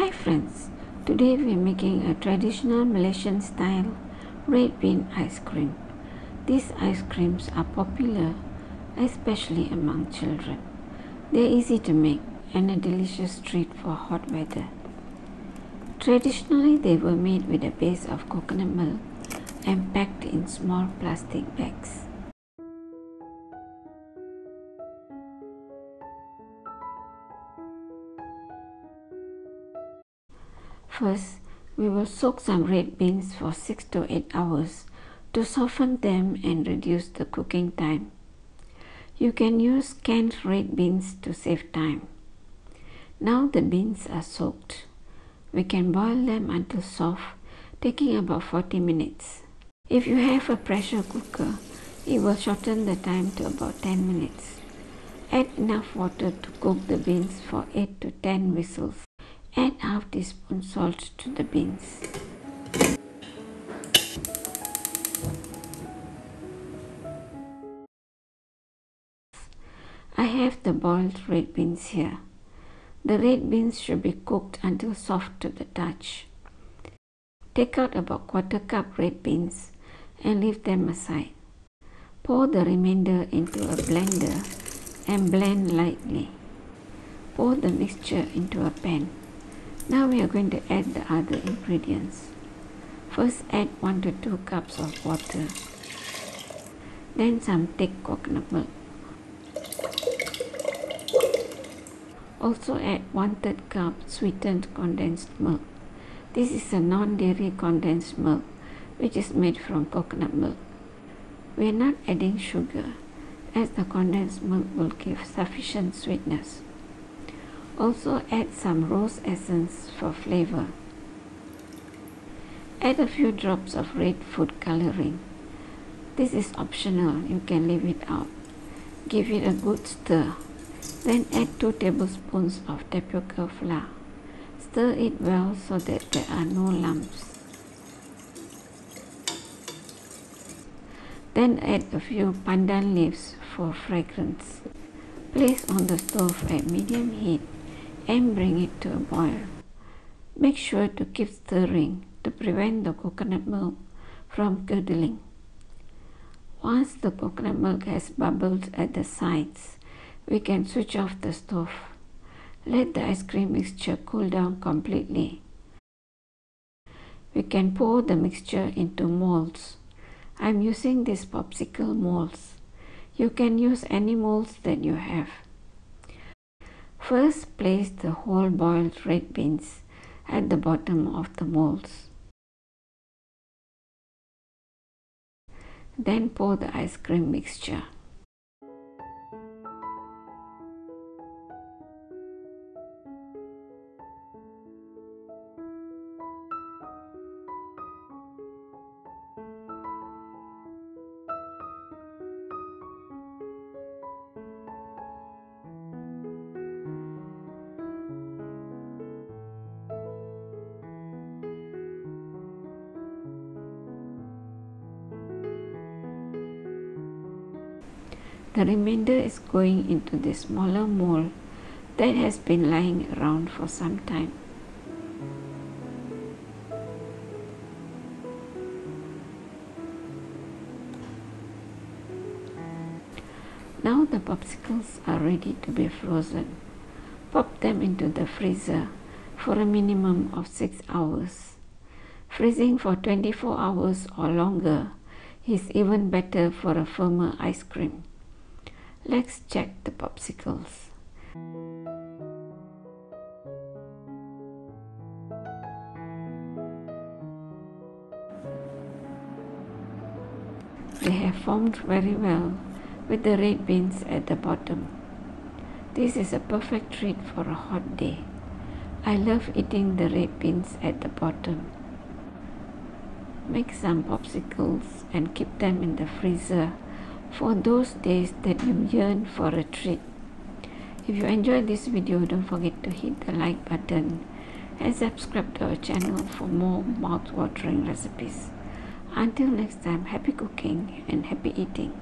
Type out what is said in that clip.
Hi friends, today we are making a traditional Malaysian style red bean ice cream. These ice creams are popular especially among children. They are easy to make and a delicious treat for hot weather. Traditionally they were made with a base of coconut milk and packed in small plastic bags. First, we will soak some red beans for 6 to 8 hours to soften them and reduce the cooking time. You can use canned red beans to save time. Now the beans are soaked. We can boil them until soft, taking about 40 minutes. If you have a pressure cooker, it will shorten the time to about 10 minutes. Add enough water to cook the beans for 8 to 10 whistles. Add half teaspoon salt to the beans. I have the boiled red beans here. The red beans should be cooked until soft to the touch. Take out about quarter cup red beans and leave them aside. Pour the remainder into a blender and blend lightly. Pour the mixture into a pan. Now we are going to add the other ingredients. First add 1 to 2 cups of water. Then some thick coconut milk. Also add 1/3 cup sweetened condensed milk. This is a non-dairy condensed milk which is made from coconut milk. We are not adding sugar as the condensed milk will give sufficient sweetness. Also add some rose essence for flavor. Add a few drops of red food coloring. This is optional, you can leave it out. Give it a good stir. Then add 2 tablespoons of tapioca flour. Stir it well so that there are no lumps. Then add a few pandan leaves for fragrance. Place on the stove at medium heat and bring it to a boil. Make sure to keep stirring to prevent the coconut milk from curdling. Once the coconut milk has bubbled at the sides, we can switch off the stove. Let the ice cream mixture cool down completely. We can pour the mixture into molds. I'm using these popsicle molds. You can use any molds that you have. First, place the whole boiled red beans at the bottom of the molds. Then pour the ice cream mixture. The remainder is going into the smaller mold that has been lying around for some time. Now the popsicles are ready to be frozen. Pop them into the freezer for a minimum of 6 hours. Freezing for 24 hours or longer is even better for a firmer ice cream. Let's check the popsicles. They have formed very well with the red beans at the bottom. This is a perfect treat for a hot day. I love eating the red beans at the bottom. Make some popsicles and keep them in the freezer for those days that you yearn for a treat. If you enjoyed this video, don't forget to hit the like button and subscribe to our channel for more mouth-watering recipes. Until next time, happy cooking and happy eating.